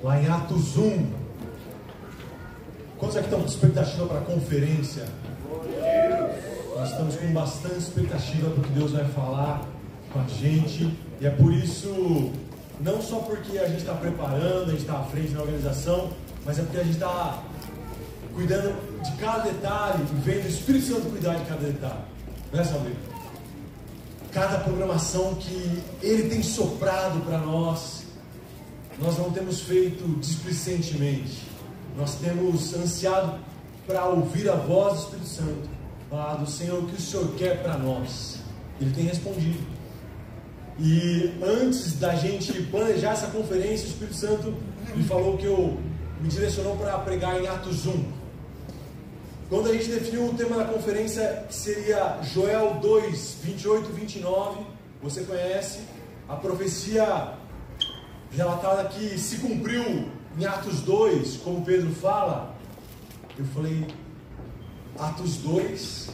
lá em Atos 1. Quantos aqui estão com expectativa para a conferência? Nós estamos com bastante expectativa para o que Deus vai falar com a gente. E é por isso, não só porque a gente está preparando, a gente está à frente na organização, mas é porque a gente está cuidando de cada detalhe e vendo o Espírito Santo cuidar de cada detalhe. Não é, Salve? Cada programação que Ele tem soprado para nós, nós não temos feito displicentemente. Nós temos ansiado para ouvir a voz do Espírito Santo, falar do Senhor, o que o Senhor quer para nós. Ele tem respondido. E antes da gente planejar essa conferência, o Espírito Santo me falou me direcionou para pregar em Atos 1. Quando a gente definiu o tema da conferência, que seria Joel 2, 28 e 29, você conhece a profecia relatada que se cumpriu em Atos 2, como Pedro fala. Eu falei, Atos 2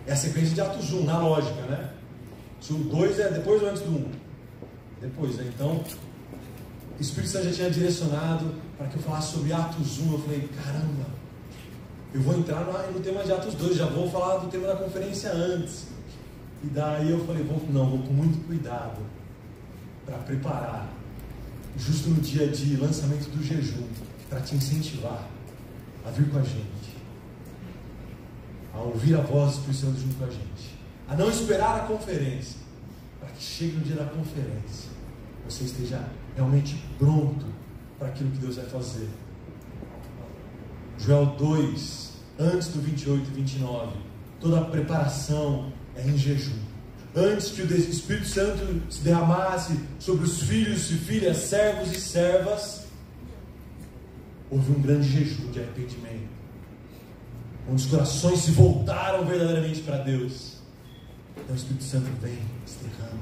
é a sequência de Atos 1, na lógica, né? Se o 2 é depois ou antes do 1? Depois, né? Então, o Espírito Santo já tinha direcionado para que eu falasse sobre Atos 1. Eu falei, caramba, eu vou entrar no tema de Atos 2, já vou falar do tema da conferência antes. E daí eu falei, vou com muito cuidado para preparar, justo no dia de lançamento do jejum, para te incentivar a vir com a gente, a ouvir a voz do Espírito Santo junto com a gente, a não esperar a conferência, para que chegue no dia da conferência, você esteja realmente pronto para aquilo que Deus vai fazer. Joel 2, antes do 28 e 29, toda a preparação é em jejum. Antes que o Espírito Santo se derramasse sobre os filhos e filhas, servos e servas, houve um grande jejum de arrependimento, onde os corações se voltaram verdadeiramente para Deus. Então o Espírito Santo vem, se derrama,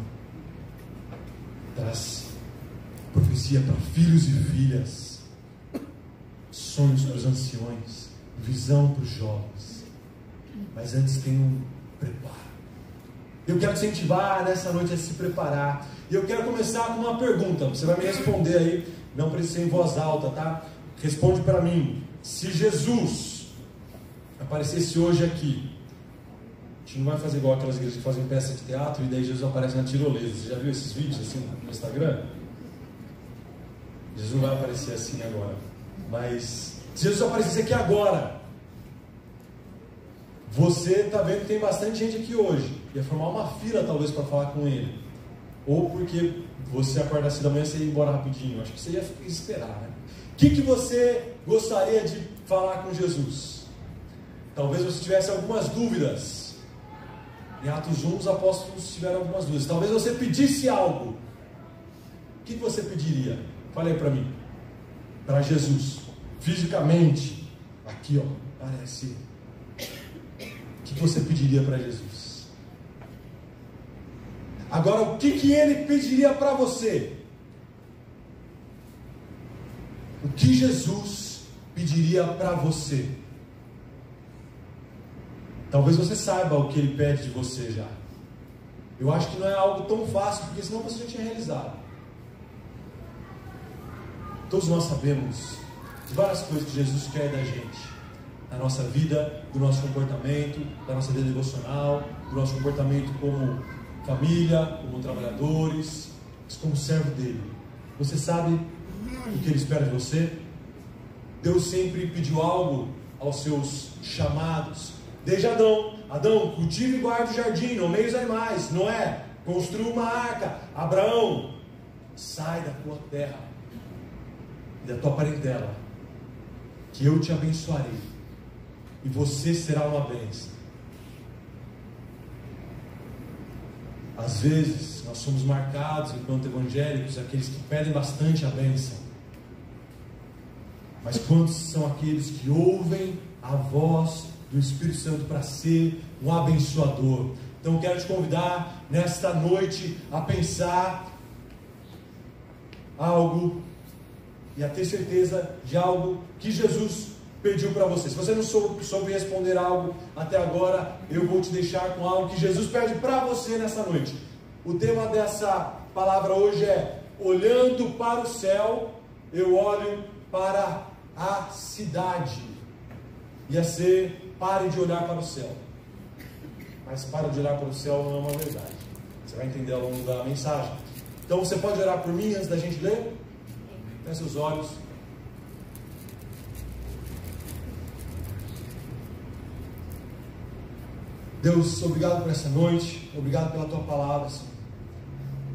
traz profecia para filhos e filhas, sonhos para os anciões, visão para os jovens. Mas antes tem um preparo. Eu quero te incentivar nessa noite a se preparar. E eu quero começar com uma pergunta. Você vai me responder aí, não precisa ser em voz alta, tá? Responde para mim. Se Jesus aparecesse hoje aqui, a gente não vai fazer igual aquelas igrejas que fazem peça de teatro e daí Jesus aparece na tirolesa. Você já viu esses vídeos assim no Instagram? Jesus não vai aparecer assim agora. Mas se Jesus aparecesse aqui agora, você está vendo que tem bastante gente aqui hoje. Ia formar uma fila talvez para falar com ele. Ou porque você acorda assim da manhã e você ia embora rapidinho. Acho que você ia esperar, né? O que você gostaria de falar com Jesus? Talvez você tivesse algumas dúvidas. Em Atos 1 os apóstolos tiveram algumas dúvidas. Talvez você pedisse algo. O que você pediria? Fale aí para mim. Para Jesus. Fisicamente. Aqui, ó. Parece. O que você pediria para Jesus? Agora, o que ele pediria para você? O que Jesus pediria para você? Talvez você saiba o que ele pede de você já. Eu acho que não é algo tão fácil, porque senão você já tinha realizado. Todos nós sabemos de várias coisas que Jesus quer da gente. Da nossa vida, do nosso comportamento, da nossa vida devocional, do nosso comportamento como família, como trabalhadores, como servo dele. Você sabe o que ele espera de você? Deus sempre pediu algo aos seus chamados. Desde Adão. Adão, cultive e guarde o jardim, nomeie os animais. Noé, construa uma arca. Abraão, sai da tua terra e da tua parentela, que eu te abençoarei. E você será uma bênção. Às vezes, nós somos marcados, enquanto evangélicos, aqueles que pedem bastante a bênção. Mas quantos são aqueles que ouvem a voz do Espírito Santo para ser um abençoador? Então, eu quero te convidar, nesta noite, a pensar algo e a ter certeza de algo que Jesus pediu para você. Se você não soube responder algo até agora, eu vou te deixar com algo que Jesus pede para você nessa noite. O tema dessa palavra hoje é olhando para o céu, eu olho para a cidade. Ia ser, pare de olhar para o céu. Mas para de olhar para o céu não é uma verdade. Você vai entender ao longo da mensagem. Então você pode orar por mim antes da gente ler? Feche os olhos. Deus, obrigado por essa noite. Obrigado pela tua palavra, Senhor.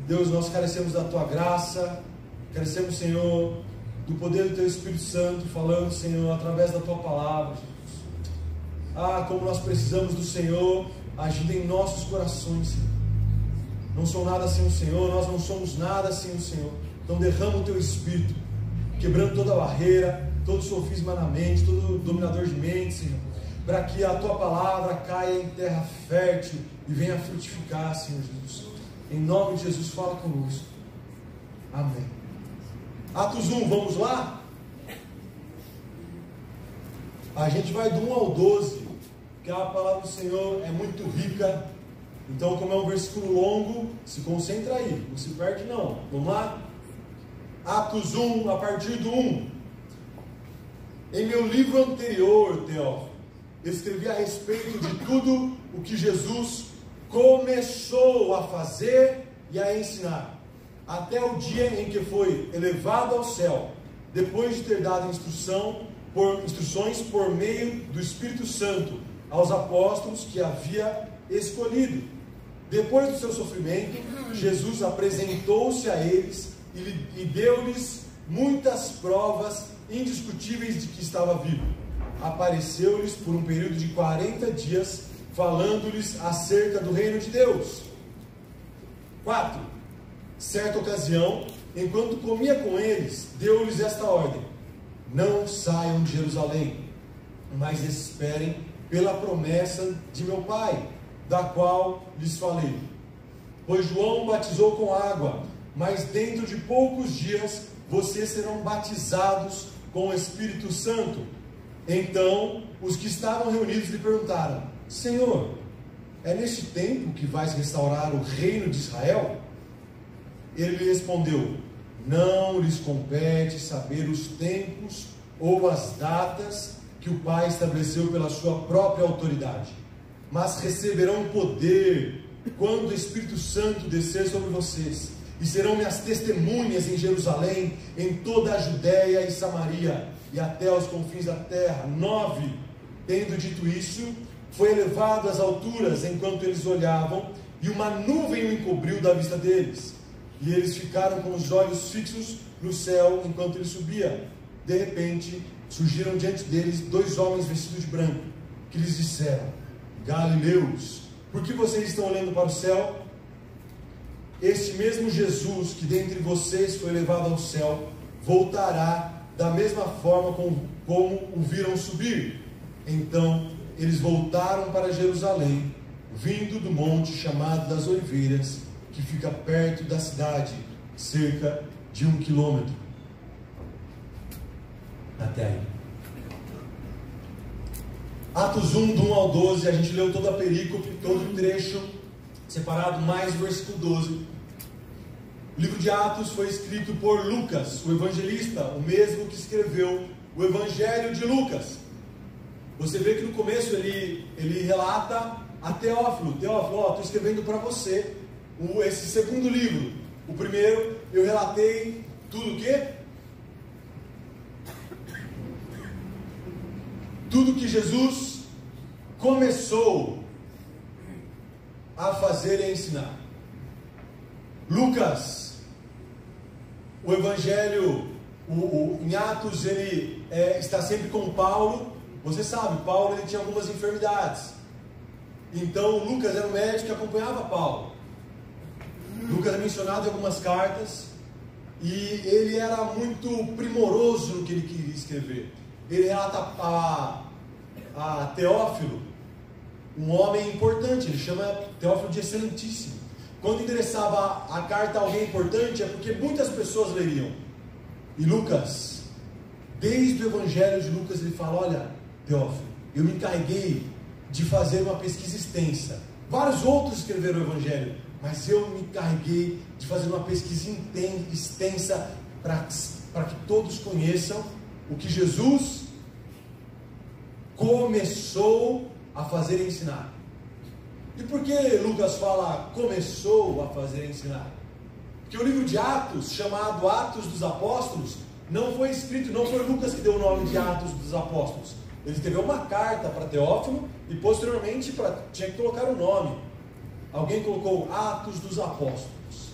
Deus, nós carecemos da tua graça. Carecemos, Senhor, do poder do teu Espírito Santo falando, Senhor, através da tua palavra, Jesus. Ah, como nós precisamos do Senhor agindo em nossos corações, Senhor. Não sou nada sem o Senhor, nós não somos nada sem o Senhor. Então derrama o teu Espírito, quebrando toda barreira, todo sofisma na mente, todo dominador de mente, Senhor, para que a tua palavra caia em terra fértil e venha frutificar, Senhor Jesus. Em nome de Jesus, fala conosco. Amém. Atos 1, vamos lá? A gente vai do 1 ao 12, porque a palavra do Senhor é muito rica. Então, como é um versículo longo, se concentra aí, não se perde não. Vamos lá? Atos 1, a partir do 1. Em meu livro anterior, Teófilo, escrevi a respeito de tudo o que Jesus começou a fazer e a ensinar, até o dia em que foi elevado ao céu, depois de ter dado instruções por meio do Espírito Santo aos apóstolos que havia escolhido. Depois do seu sofrimento, Jesus apresentou-se a eles e deu-lhes muitas provas indiscutíveis de que estava vivo. Apareceu-lhes por um período de 40 dias, falando-lhes acerca do reino de Deus. 4. Certa ocasião, enquanto comia com eles, deu-lhes esta ordem: não saiam de Jerusalém, mas esperem pela promessa de meu Pai, da qual lhes falei. Pois João batizou com água, mas dentro de poucos dias vocês serão batizados com o Espírito Santo. Então os que estavam reunidos lhe perguntaram: Senhor, é neste tempo que vais restaurar o reino de Israel? Ele lhe respondeu: não lhes compete saber os tempos ou as datas que o Pai estabeleceu pela sua própria autoridade, mas receberão poder quando o Espírito Santo descer sobre vocês, e serão minhas testemunhas em Jerusalém, em toda a Judéia e Samaria, e até os confins da terra. 9. Tendo dito isso, foi elevado às alturas enquanto eles olhavam, e uma nuvem o encobriu da vista deles, e eles ficaram com os olhos fixos no céu enquanto ele subia. De repente surgiram diante deles 2 homens vestidos de branco, que lhes disseram: Galileus, por que vocês estão olhando para o céu? Este mesmo Jesus que dentre vocês foi levado ao céu, voltará da mesma forma como o viram subir. Então eles voltaram para Jerusalém, vindo do monte chamado das Oliveiras, que fica perto da cidade, cerca de 1 quilômetro. Até aí. Atos 1, do 1 ao 12, a gente leu toda a perícope, todo o trecho separado, mais o versículo 12. O livro de Atos foi escrito por Lucas, o evangelista, o mesmo que escreveu o Evangelho de Lucas. Você vê que no começo ele relata a Teófilo: Teófilo, estou escrevendo para você esse segundo livro. O primeiro eu relatei tudo o quê? Tudo que Jesus começou a fazer e a ensinar. Lucas, o Evangelho, em Atos, ele está sempre com Paulo. Você sabe, Paulo ele tinha algumas enfermidades. Então Lucas era um médico que acompanhava Paulo. Lucas é mencionado em algumas cartas, e ele era muito primoroso no que ele queria escrever. Ele relata a Teófilo, um homem importante. Ele chama Teófilo de excelentíssimo. Quando interessava a carta a alguém importante, é porque muitas pessoas leriam. E Lucas, desde o Evangelho de Lucas, ele fala: olha, Teófilo, eu me encarreguei de fazer uma pesquisa extensa. Vários outros escreveram o Evangelho, mas eu me encarreguei de fazer uma pesquisa extensa para que todos conheçam o que Jesus começou a fazer e ensinar. E por que Lucas fala começou a fazer e ensinar? Porque o livro de Atos, chamado Atos dos Apóstolos, não foi escrito, não foi Lucas que deu o nome de Atos dos Apóstolos. Ele escreveu uma carta para Teófilo e posteriormente tinha que colocar o nome. Alguém colocou Atos dos Apóstolos.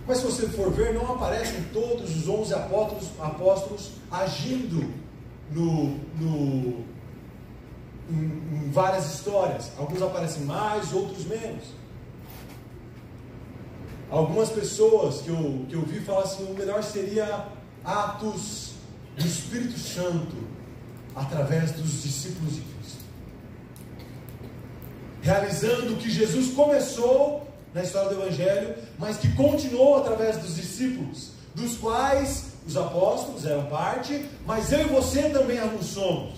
Mas se você for ver, não aparecem todos os 11 apóstolos agindo em várias histórias. Alguns aparecem mais, outros menos. Algumas pessoas que eu vi falam assim, o melhor seria Atos do Espírito Santo, através dos discípulos de Cristo, realizando o que Jesus começou na história do Evangelho, mas que continuou através dos discípulos, dos quais os apóstolos eram parte, mas eu e você também alguns somos.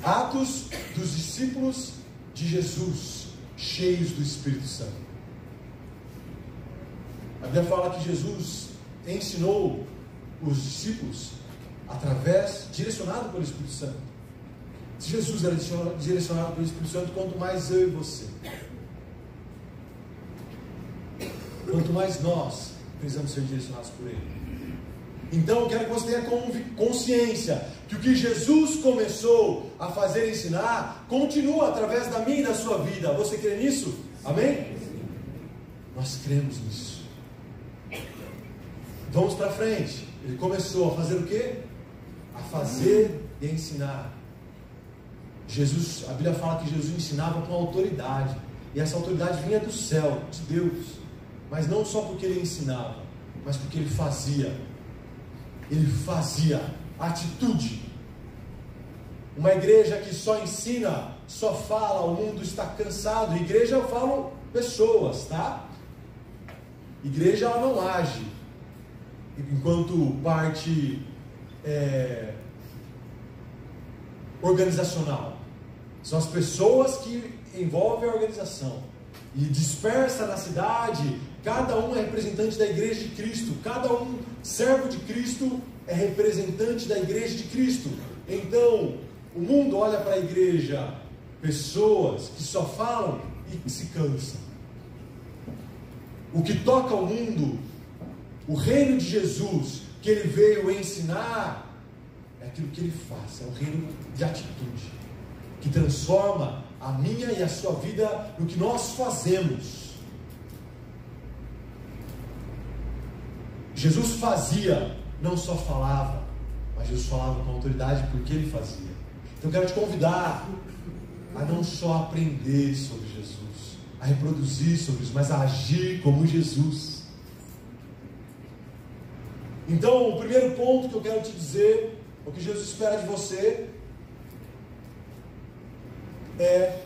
Atos dos discípulos de Jesus, cheios do Espírito Santo. A Bíblia fala que Jesus ensinou os discípulos direcionado pelo Espírito Santo. Se Jesus era direcionado pelo Espírito Santo, quanto mais eu e você, quanto mais nós precisamos ser direcionados por Ele. Então eu quero que você tenha consciência que o que Jesus começou a fazer e ensinar continua através da minha e da sua vida. Você crê nisso? Amém? Nós cremos nisso. Vamos para frente. Ele começou a fazer o quê? A fazer e a ensinar. Jesus, a Bíblia fala que Jesus ensinava com autoridade. E essa autoridade vinha do céu, de Deus. Mas não só porque ele ensinava, mas porque ele fazia. Ele fazia atitude. Uma igreja que só ensina, só fala, o mundo está cansado. Igreja, eu falo pessoas, tá? Igreja, ela não age enquanto parte organizacional. São as pessoas que envolvem a organização. E dispersa na cidade, cada um é representante da igreja de Cristo. Cada um, servo de Cristo, é representante da igreja de Cristo. Então, o mundo olha para a igreja, pessoas que só falam e que se cansam. O que toca o mundo, o reino de Jesus, que ele veio ensinar, é aquilo que ele faz, é um reino de atitude, que transforma a minha e a sua vida no que nós fazemos. Jesus fazia, não só falava, mas Jesus falava com autoridade porque ele fazia. Então eu quero te convidar a não só aprender sobre Jesus, a reproduzir sobre isso, mas a agir como Jesus. Então o primeiro ponto que eu quero te dizer, o que Jesus espera de você, é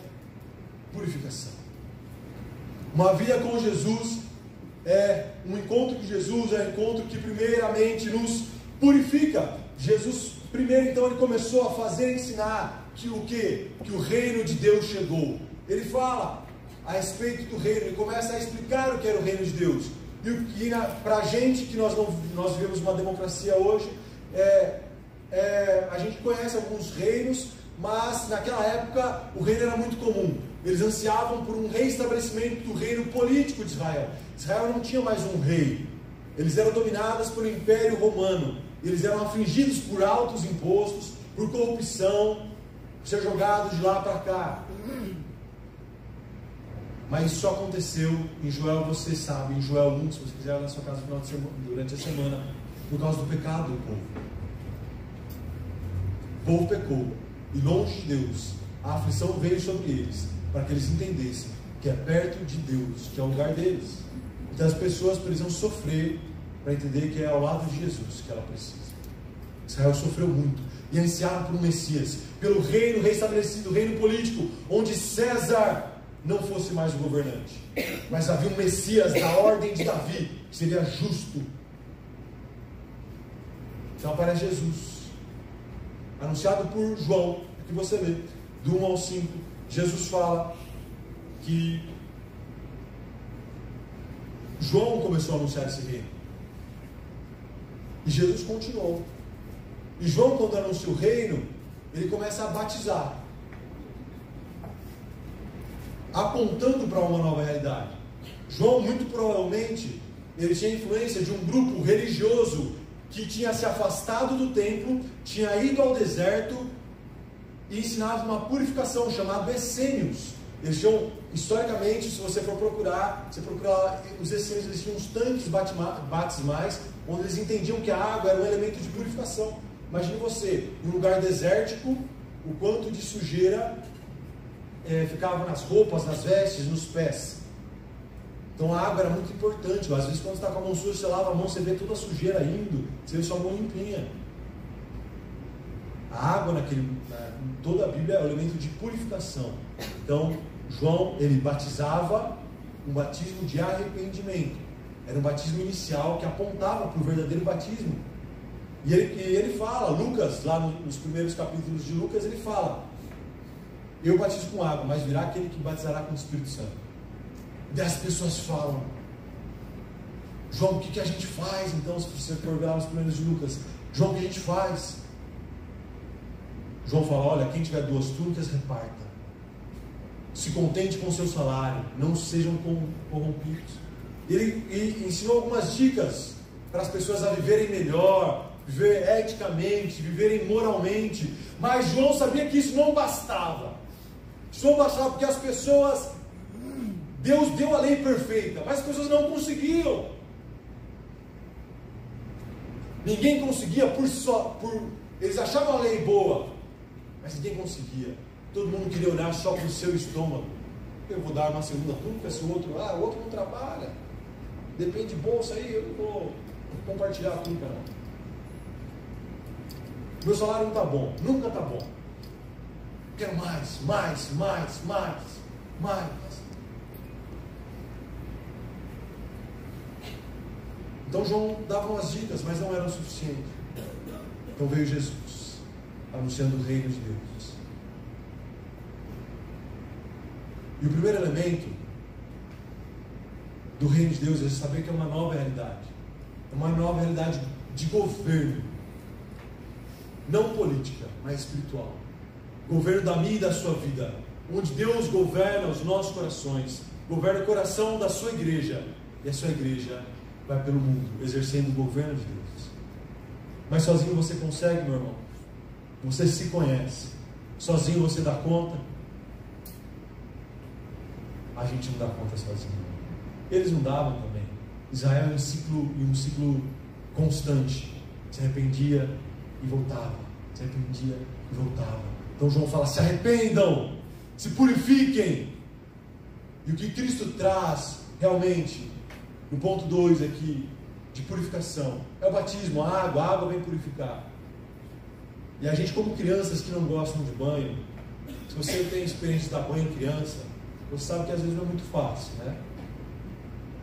purificação. Uma vida com Jesus é um encontro com Jesus, é um encontro que primeiramente nos purifica. Jesus, primeiro então, ele começou a fazer, ensinar que o quê? Que o reino de Deus chegou. Ele fala a respeito do reino, ele começa a explicar o que era o reino de Deus. E para a gente que nós vivemos uma democracia hoje, a gente conhece alguns reinos, mas naquela época o reino era muito comum. Eles ansiavam por um reestabelecimento do reino político de Israel. Israel não tinha mais um rei. Eles eram dominados pelo Império Romano. Eles eram afligidos por altos impostos, por corrupção, por ser jogados de lá para cá. Mas isso só aconteceu em Joel, você sabe, em Joel 1, se você quiser na sua casa durante a semana, por causa do pecado do povo. O povo pecou. E longe de Deus, a aflição veio sobre eles, para que eles entendessem que é perto de Deus, que é o lugar deles. Então as pessoas precisam sofrer para entender que é ao lado de Jesus que ela precisa. Israel sofreu muito e ansiaram por um Messias, pelo reino restabelecido, o reino político, onde César não fosse mais o governante, mas havia um Messias da ordem de Davi, que seria justo. Então aparece Jesus, anunciado por João, que você lê, do 1 ao 5, Jesus fala que João começou a anunciar esse reino. E Jesus continuou. E João, quando anuncia o reino, ele começa a batizar, apontando para uma nova realidade. João, muito provavelmente, ele tinha influência de um grupo religioso que tinha se afastado do templo, tinha ido ao deserto e ensinava uma purificação chamada essênios. Eles tinham, historicamente, se você for procurar, os essênios, eles tinham uns tanques batismais, onde eles entendiam que a água era um elemento de purificação. Imagine você, em um lugar desértico, o quanto de sujeira ficava nas roupas, nas vestes, nos pés. Então a água era muito importante. Às vezes, quando você está com a mão suja, você lava a mão, você vê toda a sujeira indo, você vê sua mão limpinha. A água em toda a Bíblia é um elemento de purificação. Então, João, ele batizava um batismo de arrependimento. Era um batismo inicial que apontava para o verdadeiro batismo. E ele fala, Lucas, lá nos primeiros capítulos de Lucas, ele fala: eu batizo com água, mas virá aquele que batizará com o Espírito Santo. E as pessoas falam: João, o que a gente faz? Então, se você for ver lá nos primeiros de Lucas, João, o que a gente faz? João fala: olha, quem tiver 2 túnicas, reparta. Se contente com o seu salário, não sejam corrompidos. Ele ensinou algumas dicas para as pessoas a viverem melhor, viver eticamente, viverem moralmente. Mas João sabia que isso não bastava. Isso não bastava porque as pessoas... Deus deu a lei perfeita, mas as pessoas não conseguiam. Ninguém conseguia eles achavam a lei boa, mas ninguém conseguia. Todo mundo queria olhar só para o seu estômago. Eu vou dar uma segunda túnica, se o outro não trabalha, depende de bolsa aí, eu não vou compartilhar a túnica não. Meu salário não está bom, nunca está bom. Quero mais. Então João dava umas dicas, mas não eram suficientes. Então veio Jesus, anunciando o reino de Deus. E o primeiro elemento do reino de Deus é saber que é uma nova realidade. É uma nova realidade de governo. Não política, mas espiritual. Governo da minha e da sua vida. Onde Deus governa os nossos corações. Governa o coração da sua igreja. E a sua igreja vai pelo mundo, exercendo o governo de Deus. Mas sozinho você consegue, meu irmão? Você se conhece. Sozinho você dá conta? A gente não dá conta sozinho. Eles não davam também. Israel era um ciclo constante. Se arrependia e voltava. Se arrependia e voltava. Então João fala: se arrependam, se purifiquem. E o que Cristo traz realmente, no ponto 2 aqui, de purificação, é o batismo. A água vem purificar. E a gente, como crianças que não gostam de banho, se você tem experiência de dar banho em criança, você sabe que às vezes não é muito fácil, né?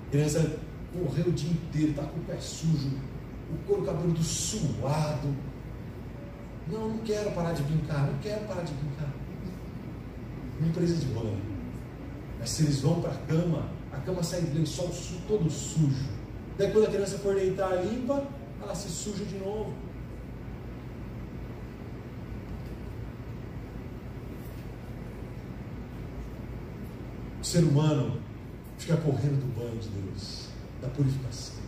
A criança correu o dia inteiro, está com o pé sujo, o couro cabeludo suado. Não quero parar de brincar, Não precisa de banho. Mas se eles vão para a cama sai de lençol todo sujo. Daí quando a criança for deitar limpa, ela se suja de novo. O ser humano fica correndo do banho de Deus, da purificação,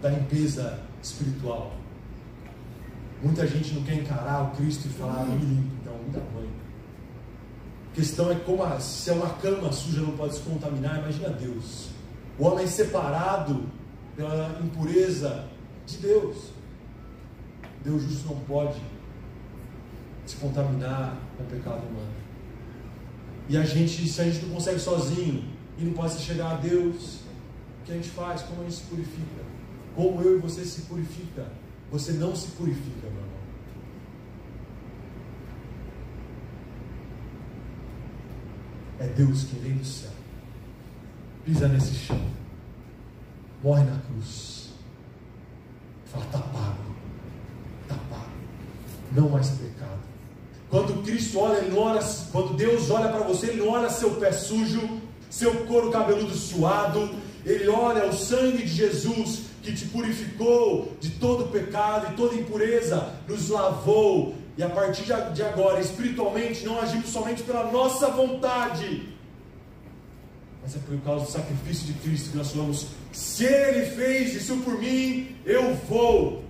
da limpeza espiritual. Muita gente não quer encarar o Cristo e falar: me limpa, então me dá banho. A questão é se é uma cama suja não pode se contaminar. Imagina Deus, o homem separado pela impureza de Deus. Deus justo não pode se contaminar com o pecado humano. E se a gente não consegue sozinho e não pode chegar a Deus, o que a gente faz? Como a gente se purifica? Como eu e você se purifica? Você não se purifica, meu irmão. É Deus que vem do céu, pisa nesse chão, morre na cruz, fala: está pago, não mais pecado, Quando Cristo olha, Ele não olha, quando Deus olha para você, Ele não olha seu pé sujo, seu couro cabeludo suado. Ele olha o sangue de Jesus que te purificou de todo pecado e toda impureza, nos lavou. E a partir de agora, espiritualmente, não agimos somente pela nossa vontade, mas é por causa do sacrifício de Cristo que nós falamos: se Ele fez isso por mim, eu vou.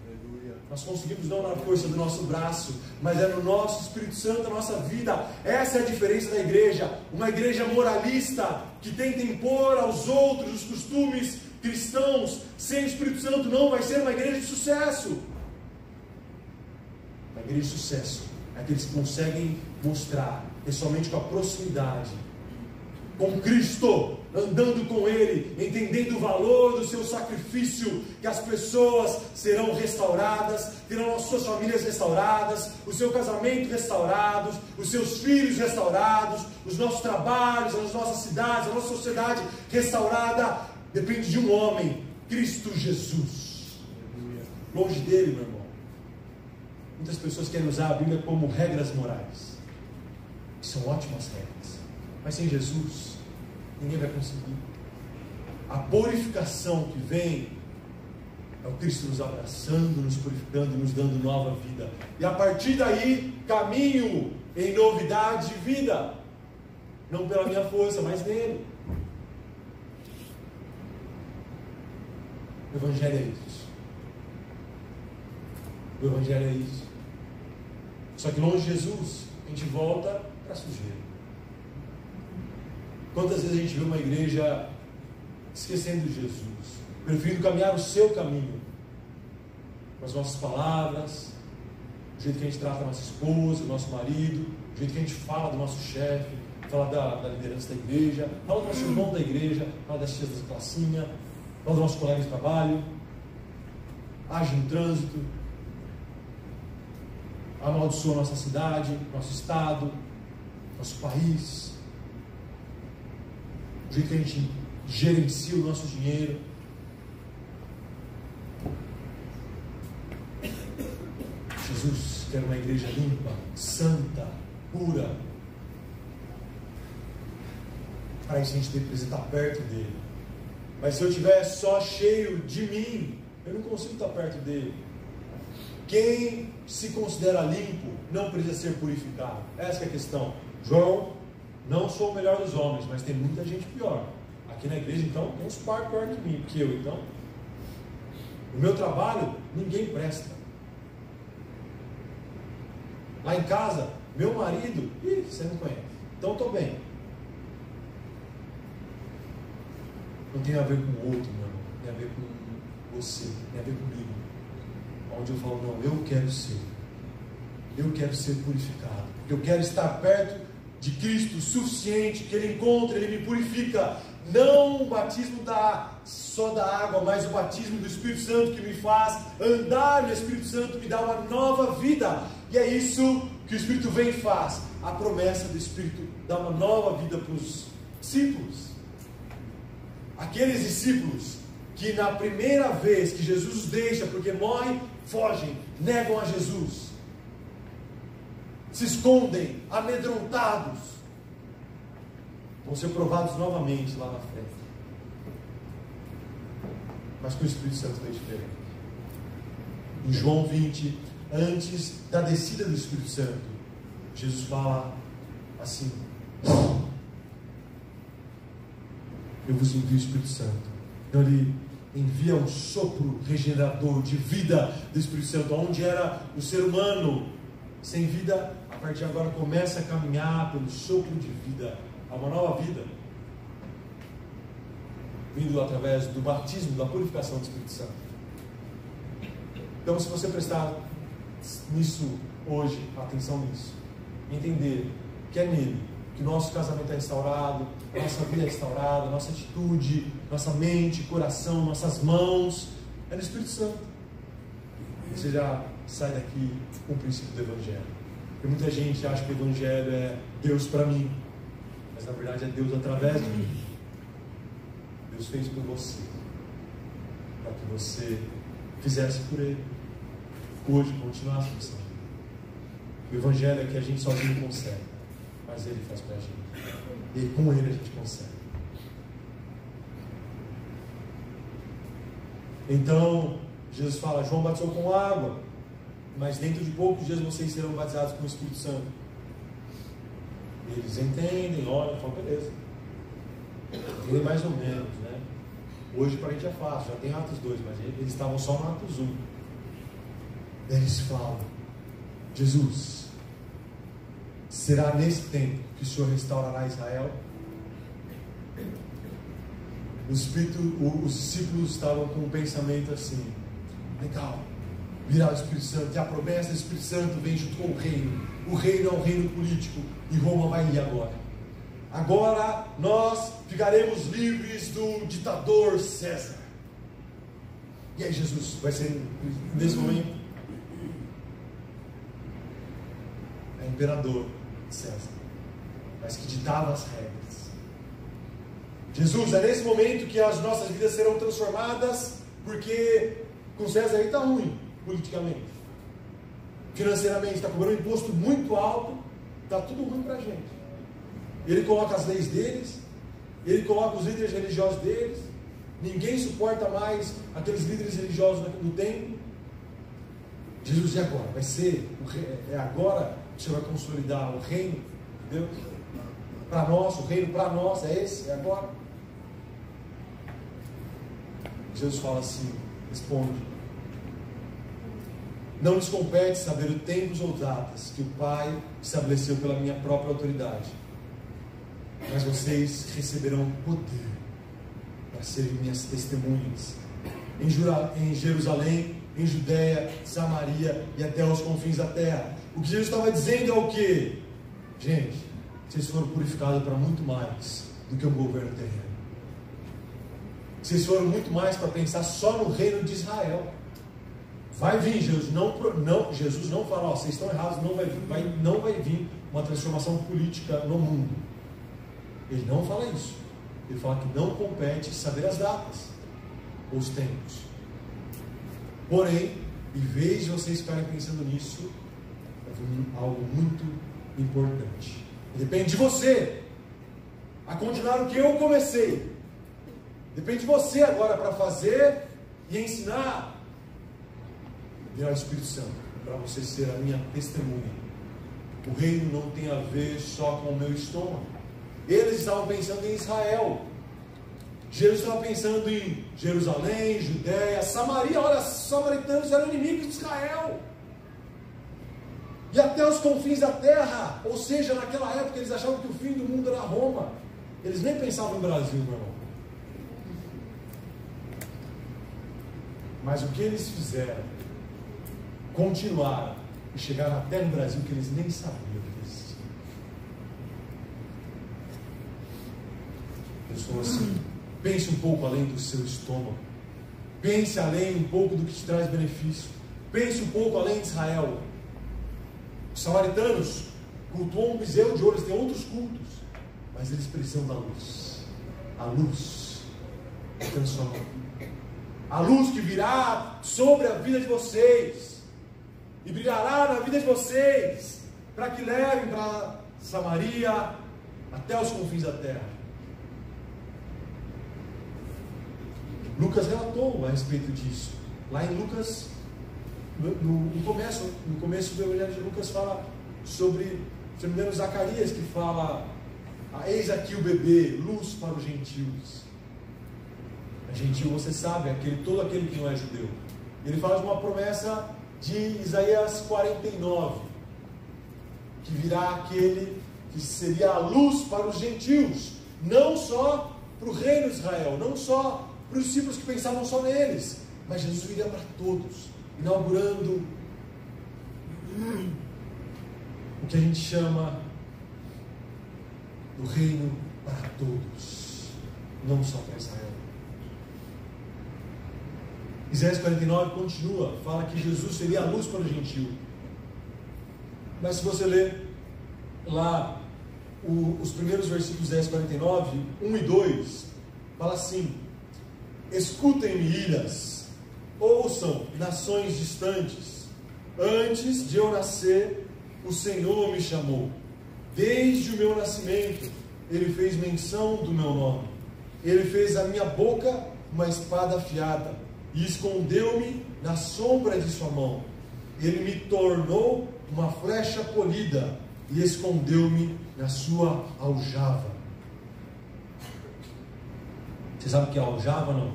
Aleluia. Nós conseguimos não na força do nosso braço, mas é no nosso Espírito Santo, na nossa vida. Essa é a diferença da igreja. Uma igreja moralista, que tenta impor aos outros os costumes cristãos, sem o Espírito Santo, não vai ser uma igreja de sucesso. Uma igreja de sucesso é aqueles que conseguem mostrar, pessoalmente com a proximidade, com Cristo, andando com Ele, entendendo o valor do seu sacrifício, que as pessoas serão restauradas, terão as suas famílias restauradas, o seu casamento restaurado, os seus filhos restaurados, os nossos trabalhos, as nossas cidades, a nossa sociedade restaurada. Depende de um homem, Cristo Jesus. Longe dele, meu irmão. Muitas pessoas querem usar a Bíblia como regras morais, que são ótimas regras, mas sem Jesus ninguém vai conseguir. A purificação que vem é o Cristo nos abraçando, nos purificando, nos dando nova vida. E a partir daí, caminho em novidade de vida. Não pela minha força, mas nele. O Evangelho é isso. O Evangelho é isso. Só que longe de Jesus, a gente volta para a sujeira. Quantas vezes a gente vê uma igreja esquecendo de Jesus, preferindo caminhar o seu caminho, com as nossas palavras, o jeito que a gente trata a nossa esposa, o nosso marido, o jeito que a gente fala do nosso chefe, fala da liderança da igreja, fala do nosso irmão da igreja, fala das tias da classinha, fala do nosso colega de trabalho, age no trânsito, amaldiçoa nossa cidade, nosso estado, nosso país, o jeito que a gente gerencia o nosso dinheiro. Jesus quer uma igreja limpa, santa, pura. Para isso a gente tem que estar perto dele. Mas se eu estiver só cheio de mim, eu não consigo estar perto dele. Quem se considera limpo não precisa ser purificado. Essa é a questão. João, não sou o melhor dos homens, mas tem muita gente pior. Aqui na igreja, então, tem uns par pior que eu, então. No meu trabalho, ninguém presta. Lá em casa, meu marido, você não conhece. Então estou bem. Não tem a ver com o outro, meu irmão. Tem a ver com você, tem a ver comigo. Onde eu falo, não, eu quero ser purificado, porque eu quero estar perto de Cristo o suficiente, que Ele encontra, Ele me purifica. Não o batismo só da água, mas o batismo do Espírito Santo, que me faz andar no Espírito Santo, me dá uma nova vida. E é isso que o Espírito vem e faz. A promessa do Espírito dá uma nova vida para os discípulos. Aqueles discípulos que na primeira vez que Jesus os deixa, porque morrem, fogem, negam a Jesus, se escondem, amedrontados, vão ser provados novamente lá na frente. Mas com o Espírito Santo foi diferente. Em João 20, antes da descida do Espírito Santo, Jesus fala assim: eu vos envio o Espírito Santo. Então Ele envia um sopro regenerador de vida do Espírito Santo. Onde era o ser humano sem vida, a partir de agora começa a caminhar pelo sopro de vida, a uma nova vida, vindo através do batismo, da purificação do Espírito Santo. Então, se você prestar nisso hoje, atenção nisso, entender que é nele que nosso casamento é restaurado, nossa vida é restaurada, nossa atitude, nossa mente, coração, nossas mãos, é no Espírito Santo. Você já sai daqui com o princípio do Evangelho. Porque muita gente acha que o Evangelho é Deus para mim, mas na verdade é Deus através de mim. Deus fez por você, para que você fizesse por Ele, hoje continuasse a missão. O Evangelho é que a gente sozinho consegue, mas Ele faz para a gente. E com Ele a gente consegue. Então, Jesus fala, João batizou com água, mas dentro de poucos dias vocês serão batizados com o Espírito Santo. Eles entendem, olham, falam, beleza. Entendem mais ou menos, né? Hoje para a gente é fácil, já tem Atos 2, mas eles estavam só no Atos 1. Daí eles falam, Jesus, será nesse tempo que o Senhor restaurará Israel? Os discípulos estavam com um pensamento assim, legal, virá o Espírito Santo, e a promessa do Espírito Santo vem junto com o reino. O reino é um reino político, e Roma vai ir agora. Agora nós ficaremos livres do ditador César. E aí Jesus vai ser, nesse momento, é imperador César, mas que ditava as regras. Jesus, é nesse momento que as nossas vidas serão transformadas, porque com César aí está ruim, politicamente. Financeiramente, está cobrando um imposto muito alto, está tudo ruim para a gente. Ele coloca as leis deles, ele coloca os líderes religiosos deles, ninguém suporta mais aqueles líderes religiosos no templo. Jesus, e agora? Vai ser, é agora que você vai consolidar o reino de Deus? Para nós, o reino para nós, é esse? É agora? Jesus fala assim, responde, não lhes compete saber o tempos ou datas que o Pai estabeleceu pela minha própria autoridade, mas vocês receberão poder para serem minhas testemunhas em Jerusalém, em Judeia, Samaria e até os confins da terra. O que Jesus estava dizendo é o quê? Gente, vocês foram purificados para muito mais do que um governo terreno. Vocês foram muito mais para pensar só no reino de Israel. Vai vir, Jesus não fala, ó, vocês estão errados, não vai vir uma transformação política no mundo. Ele não fala isso. Ele fala que não compete saber as datas ou os tempos. Porém, em vez de vocês ficarem pensando nisso, é algo muito importante. Depende de você a continuar o que eu comecei. Depende de você agora para fazer e ensinar. Virar o Espírito Santo para você ser a minha testemunha. O reino não tem a ver só com o meu estômago. Eles estavam pensando em Israel. Jesus estava pensando em Jerusalém, Judeia, Samaria. Olha, os samaritanos eram inimigos de Israel. E até os confins da terra. Ou seja, naquela época eles achavam que o fim do mundo era Roma. Eles nem pensavam no Brasil, meu irmão. Mas o que eles fizeram? Continuaram e chegaram até no Brasil que eles nem sabiam que existia. Deus falou assim, pense um pouco além do seu estômago. Pense além um pouco do que te traz benefício. Pense um pouco além de Israel. Os samaritanos cultuam um bezerro de ouro, eles têm outros cultos, mas eles precisam da luz. A luz transforma. A luz que virá sobre a vida de vocês e brilhará na vida de vocês, para que levem para Samaria até os confins da terra. Lucas relatou a respeito disso. Lá em Lucas, no começo do Evangelho de Lucas, fala sobre, se não me engano, Zacarias, que fala, eis aqui o bebê, luz para os gentios. A gentil, você sabe, todo aquele que não é judeu. Ele fala de uma promessa de Isaías 49, que virá aquele que seria a luz para os gentios, não só para o reino de Israel, não só para os discípulos que pensavam só neles, mas Jesus viria para todos, inaugurando o que a gente chama do reino para todos, não só para Israel. Isaías 49 continua, fala que Jesus seria a luz para o gentio. Mas se você ler lá os primeiros versículos de Isaías 49, 1 e 2, fala assim: escutem-me, ilhas, ouçam, nações distantes, antes de eu nascer, o Senhor me chamou. Desde o meu nascimento, Ele fez menção do meu nome. Ele fez a minha boca uma espada afiada e escondeu-me na sombra de sua mão. Ele me tornou uma flecha polida e escondeu-me na sua aljava. Você sabe o que é aljava, não?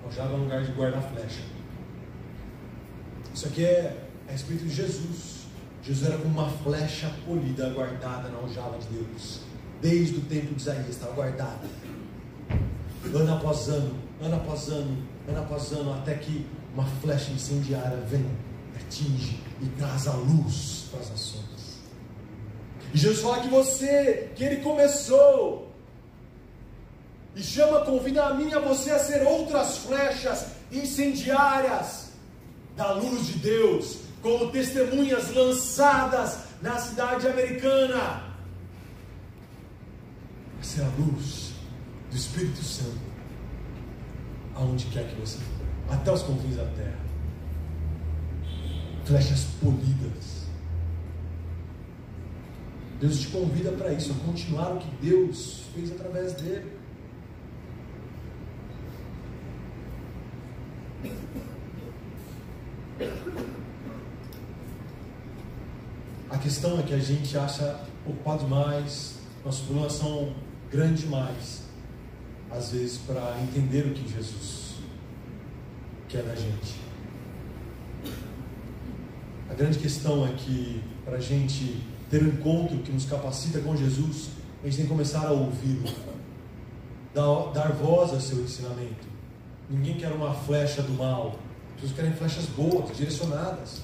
Aljava é um lugar de guardar flecha. Isso aqui é a respeito de Jesus. Jesus era como uma flecha polida guardada na aljava de Deus. Desde o tempo de Isaías estava guardada. Ano após ano, ano após ano, ano após ano, até que uma flecha incendiária vem, atinge e traz a luz para as nações. E Jesus fala que Ele começou e convida a mim e a você a ser outras flechas incendiárias da luz de Deus, como testemunhas lançadas na cidade americana. Vai ser a luz do Espírito Santo aonde quer que você for, até os confins da terra. Flechas polidas. Deus te convida para isso, a continuar o que Deus fez através dele. A questão é que a gente acha ocupado demais, nossos problemas são grandes demais, às vezes, para entender o que Jesus quer da gente. A grande questão é que, para a gente ter um encontro que nos capacita com Jesus, a gente tem que começar a ouvi-lo, dar voz ao seu ensinamento. Ninguém quer uma flecha do mal, as pessoas querem flechas boas, direcionadas.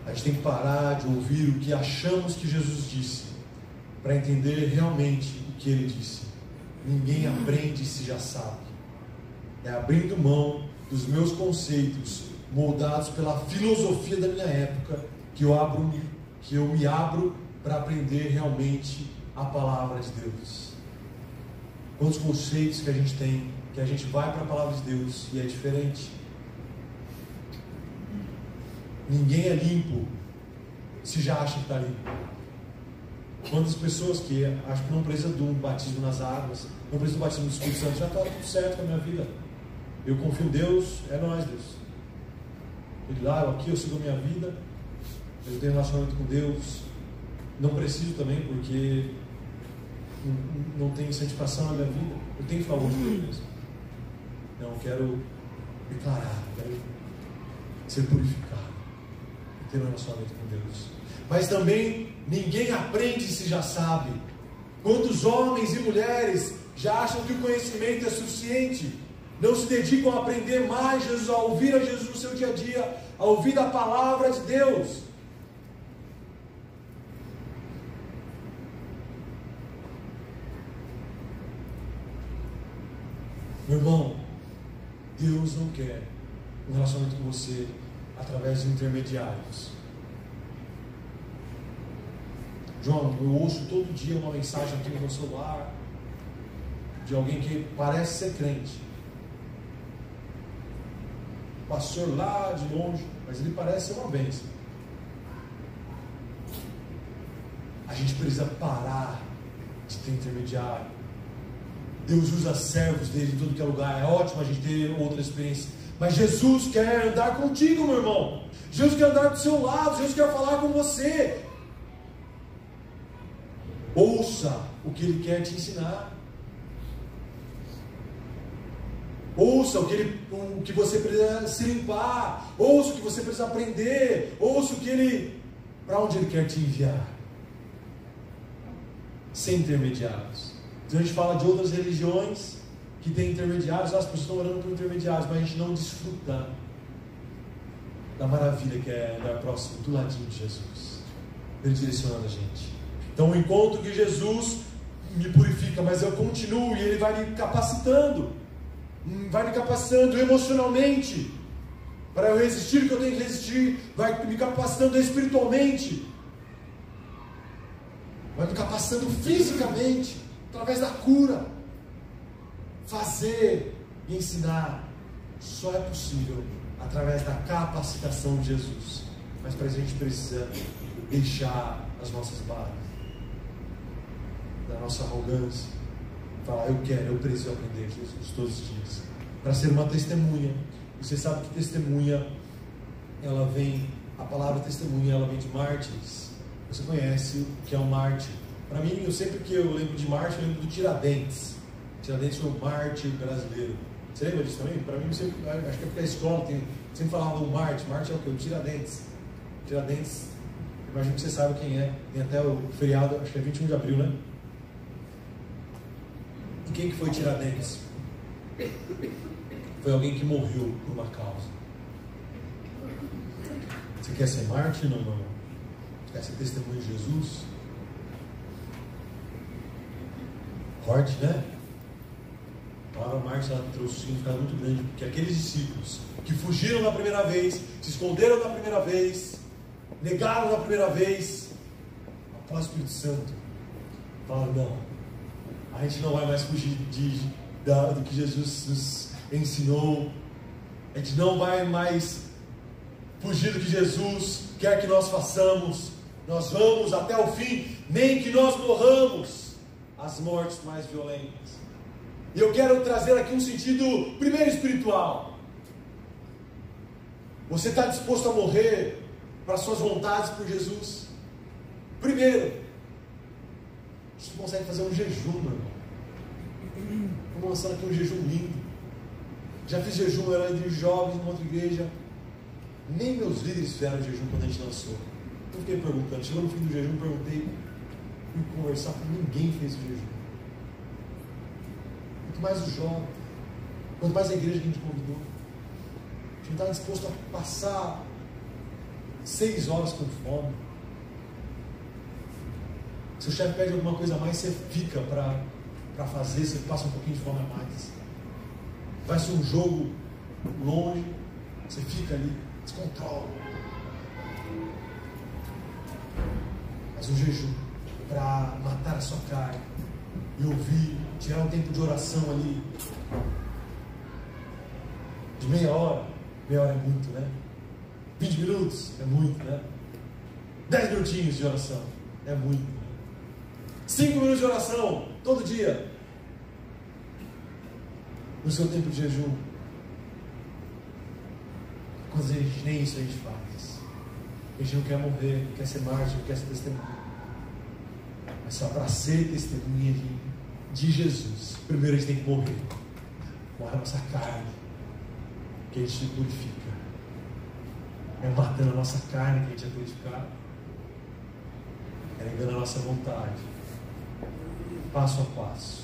A gente tem que parar de ouvir o que achamos que Jesus disse, para entender realmente o que Ele disse. Ninguém aprende se já sabe. É abrindo mão dos meus conceitos, moldados pela filosofia da minha época, que eu me abro para aprender realmente a palavra de Deus. Quantos conceitos que a gente tem, que a gente vai para a palavra de Deus e é diferente. Ninguém é limpo se já acha que está limpo. Quantas pessoas que acham que não precisa de um batismo nas águas, não precisa do batismo do Espírito Santo, já está tudo certo com a minha vida. Eu confio em Deus, é nóis, Deus. Eu lá, aqui eu sigo a minha vida, eu tenho um relacionamento com Deus, não preciso também porque não tenho santificação na minha vida, eu tenho que falar de Deus mesmo. Não, eu quero declarar, quero ser purificado, ter um relacionamento com Deus. Mas também ninguém aprende se já sabe. Quantos homens e mulheres já acham que o conhecimento é suficiente, não se dedicam a aprender mais Jesus, a ouvir a Jesus no seu dia a dia, a ouvir a palavra de Deus. Meu irmão, Deus não quer um relacionamento com você através de intermediários. João, eu ouço todo dia uma mensagem aqui no meu celular de alguém que parece ser crente, pastor lá de longe, mas ele parece ser uma bênção. A gente precisa parar de ter intermediário. Deus usa servos dele em todo que é lugar. É ótimo a gente ter outra experiência, mas Jesus quer andar contigo, meu irmão. Jesus quer andar do seu lado. Jesus quer falar com você. Ouça o que Ele quer te ensinar. Ouça o que você precisa se limpar. Ouça o que você precisa aprender. Ouça para onde Ele quer te enviar. Sem intermediários. Então a gente fala de outras religiões que tem intermediários. As pessoas estão orando por intermediários, mas a gente não desfruta da maravilha que é andar próximo do ladinho de Jesus, Ele direcionando a gente. Então o encontro que Jesus me purifica, mas eu continuo e Ele vai me capacitando emocionalmente para eu resistir o que eu tenho que resistir, vai me capacitando espiritualmente, vai me capacitando fisicamente através da cura. Fazer e ensinar só é possível através da capacitação de Jesus. Mas para isso a gente precisa deixar as nossas barras, da nossa arrogância, falar: eu preciso aprender Jesus todos os dias, para ser uma testemunha. Você sabe que testemunha, ela vem, a palavra testemunha, ela vem de mártires. Você conhece o que é um mártir? Para mim, sempre que eu lembro de mártir, eu lembro do Tiradentes. Tiradentes foi um mártir brasileiro. Você lembra disso também? Para mim, sempre, acho que é porque a escola sempre falava do mártir. Mártir é o quê? O Tiradentes. Tiradentes, imagino que você sabe quem é. Tem até o feriado, acho que é 21 de abril, né? E quem que foi Tiradentes? Foi alguém que morreu por uma causa. Você quer ser mártir? Não. Você quer ser testemunho de Jesus? Forte, né? A palavra mártir, ela trouxe um significado muito grande, porque aqueles discípulos que fugiram na primeira vez, se esconderam na primeira vez, negaram na primeira vez, após o Espírito Santo, falaram: não, a gente não vai mais fugir do que Jesus nos ensinou, a gente não vai mais fugir do que Jesus quer que nós façamos, nós vamos até o fim, nem que nós morramos as mortes mais violentas. E eu quero trazer aqui um sentido primeiro espiritual. Você está disposto a morrer para suas vontades por Jesus? Primeiro, você consegue fazer um jejum, meu irmão. Vamos lançar aqui um jejum lindo. Já fiz jejum, eu era de jovens numa outra igreja. Nem meus líderes fizeram jejum quando a gente lançou. Eu fiquei perguntando, chegou no fim do jejum, perguntei, fui conversar com ninguém fez o jejum. Quanto mais o jovem, quanto mais a igreja que a gente convidou. A gente não está disposto a passar 6 horas com fome. Se o chefe pede alguma coisa a mais, você fica para fazer, você passa um pouquinho de fome a mais. Vai ser um jogo longe, você fica ali, descontrola. Mas um jejum para matar a sua carne e ouvir, tirar um tempo de oração ali de meia hora é muito, né? 20 minutos é muito, né? 10 minutinhos de oração é muito, né? 5 minutos de oração todo dia no seu tempo de jejum. Quando a gente nem isso a gente faz. A gente não quer morrer, não quer ser mártir, não quer ser testemunha. Mas só para ser testemunha de Jesus, primeiro a gente tem que morrer. Morrer a nossa carne, que a gente se purifica. É matando a nossa carne que a gente é purificado. É negando a nossa vontade. Passo a passo.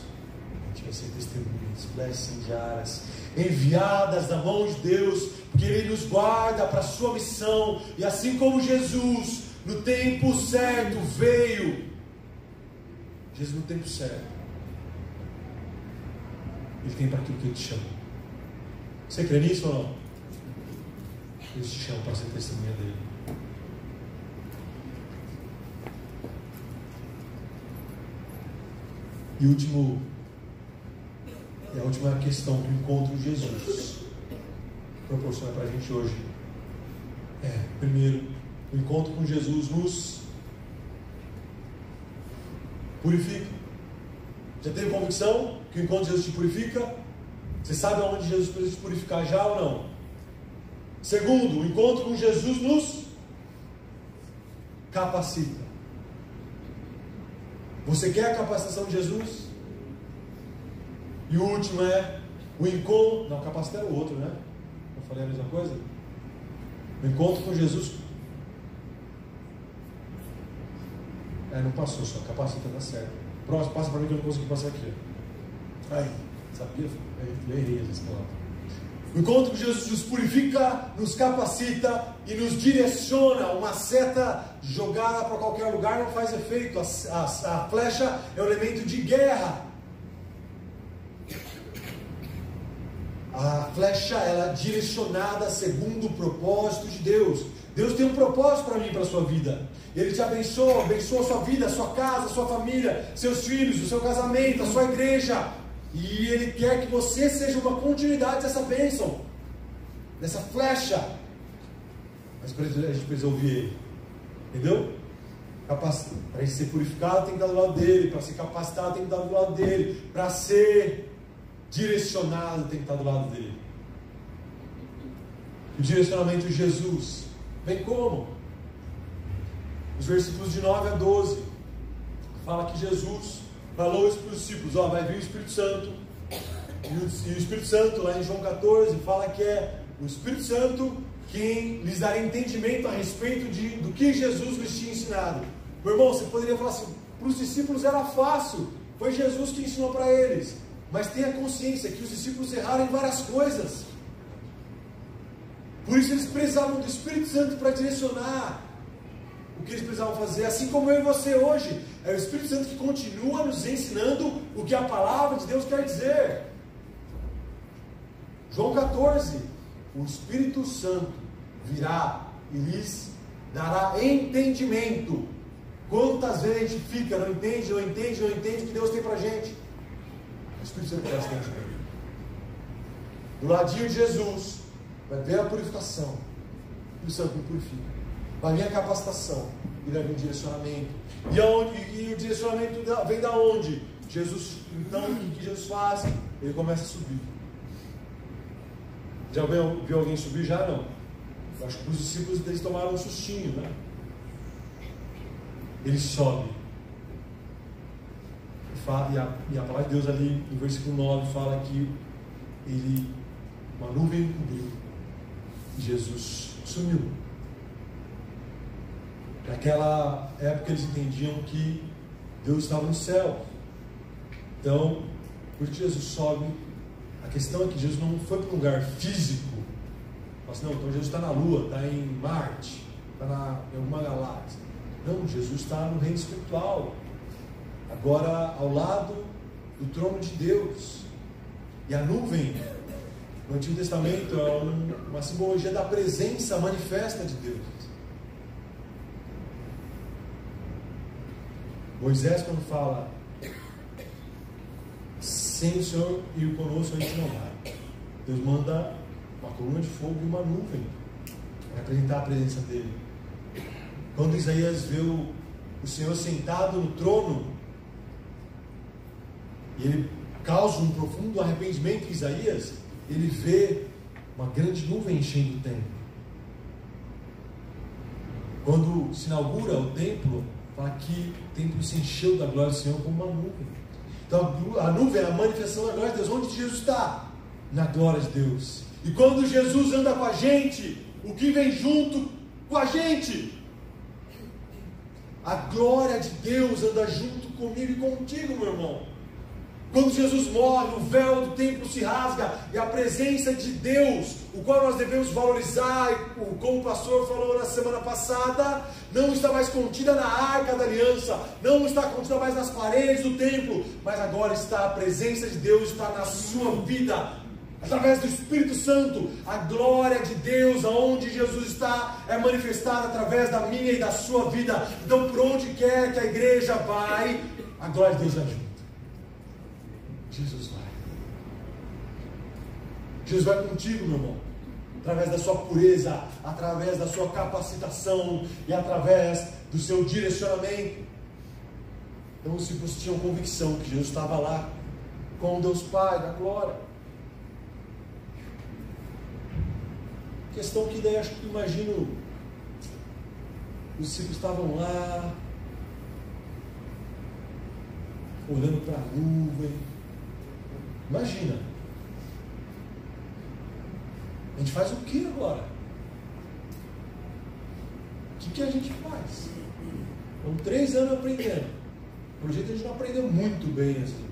A gente vai ser testemunhas, flechas incendiárias, enviadas da mão de Deus, porque Ele nos guarda para a sua missão. E assim como Jesus, no tempo certo, veio. Jesus no tempo certo, Ele tem para aquilo que Ele te chama. Você crê nisso ou não? Ele te chama para ser testemunha dEle. E a última questão do encontro de Jesus proporciona para a gente hoje primeiro, o encontro com Jesus nos purifica. Já teve convicção que o encontro com Jesus te purifica? Você sabe aonde Jesus precisa te purificar já ou não? Segundo, o encontro com Jesus nos capacita. Você quer a capacitação de Jesus? E o último é o encontro. Não, capacita era o outro, né? Eu falei a mesma coisa? O encontro com Jesus. Não passou só, capacita, tá certo. Próximo, passa para mim que eu não consegui passar aqui. Ai, sabia? Eu errei essa palavra. O encontro com Jesus nos purifica, nos capacita e nos direciona. Uma seta jogada para qualquer lugar não faz efeito. A flecha é um elemento de guerra. A flecha, ela é direcionada segundo o propósito de Deus. Deus tem um propósito para mim e para a sua vida. Ele te abençoa a sua vida, a sua casa, a sua família, seus filhos, o seu casamento, a sua igreja. E Ele quer que você seja uma continuidade dessa bênção. dessa flecha. Mas a gente precisa ouvir Ele. Entendeu? Para a gente ser purificado, tem que estar do lado dele. Para ser capacitado, tem que estar do lado dele. Para ser direcionado, tem que estar do lado dele. O direcionamento de Jesus vem como? Os versículos de 9 a 12 fala que Jesus falou isso para os discípulos: ó, vai vir o Espírito Santo. E o Espírito Santo, lá em João 14, fala que é o Espírito Santo quem lhes dará entendimento a respeito do que Jesus lhes tinha ensinado. Meu irmão, você poderia falar assim: para os discípulos era fácil, foi Jesus que ensinou para eles. Mas tenha consciência que os discípulos erraram em várias coisas. Por isso eles precisavam do Espírito Santo para direcionar o que eles precisavam fazer. Assim como eu e você hoje, é o Espírito Santo que continua nos ensinando o que a palavra de Deus quer dizer. João 14: o Espírito Santo virá e lhes dará entendimento. Quantas vezes a gente fica, não entende o que Deus tem para a gente? O Espírito Santo traz entendimento. Do ladinho de Jesus vai ver a purificação. O Espírito Santo me purifica. Vai vir a capacitação e vai vir o direcionamento. E o direcionamento vem da onde? Jesus, então, o que Jesus faz? Ele começa a subir. Já viu alguém subir? Já não. Eu acho que os discípulos deles tomaram um sustinho, né? Ele sobe. E a palavra de Deus ali no versículo 9 fala que uma nuvem cobriu e Jesus sumiu. Naquela época eles entendiam que Deus estava no céu. Então, por que Jesus sobe? A questão é que Jesus não foi para um lugar físico. Mas não, então Jesus está na Lua, está em Marte, está em alguma galáxia. Não, Jesus está no reino espiritual, agora ao lado do trono de Deus. E a nuvem, no Antigo Testamento, é uma simbologia da presença manifesta de Deus. Moisés, quando fala: sem o Senhor ir conosco, a gente não vai. Deus manda uma coluna de fogo e uma nuvem para representar a presença dele. Quando Isaías vê o Senhor sentado no trono, e ele causa um profundo arrependimento em Isaías, ele vê uma grande nuvem enchendo o templo. Quando se inaugura o templo, fala que o templo se encheu da glória do Senhor como uma nuvem. Então a nuvem é a manifestação da glória de Deus. Onde Jesus está? Na glória de Deus. E quando Jesus anda com a gente, o que vem junto com a gente? A glória de Deus anda junto comigo e contigo, meu irmão. Quando Jesus morre, o véu do templo se rasga e a presença de Deus, o qual nós devemos valorizar, como o pastor falou na semana passada, não está mais contida na arca da aliança, não está contida mais nas paredes do templo, mas agora a presença de Deus está na sua vida, através do Espírito Santo. A glória de Deus, aonde Jesus está, é manifestada através da minha e da sua vida. Então, por onde quer que a igreja vai, a glória de Deus vai junto. Jesus vai. Jesus vai contigo, meu irmão, através da sua pureza, através da sua capacitação e através do seu direcionamento. Então os discípulos tinham convicção que Jesus estava lá com Deus Pai da glória. Questão que daí acho que imagino, os discípulos estavam lá olhando para a nuvem. Imagina, a gente faz o que agora? O que a gente faz? Estão 3 anos aprendendo. Pelo jeito a gente não aprendeu muito bem assim.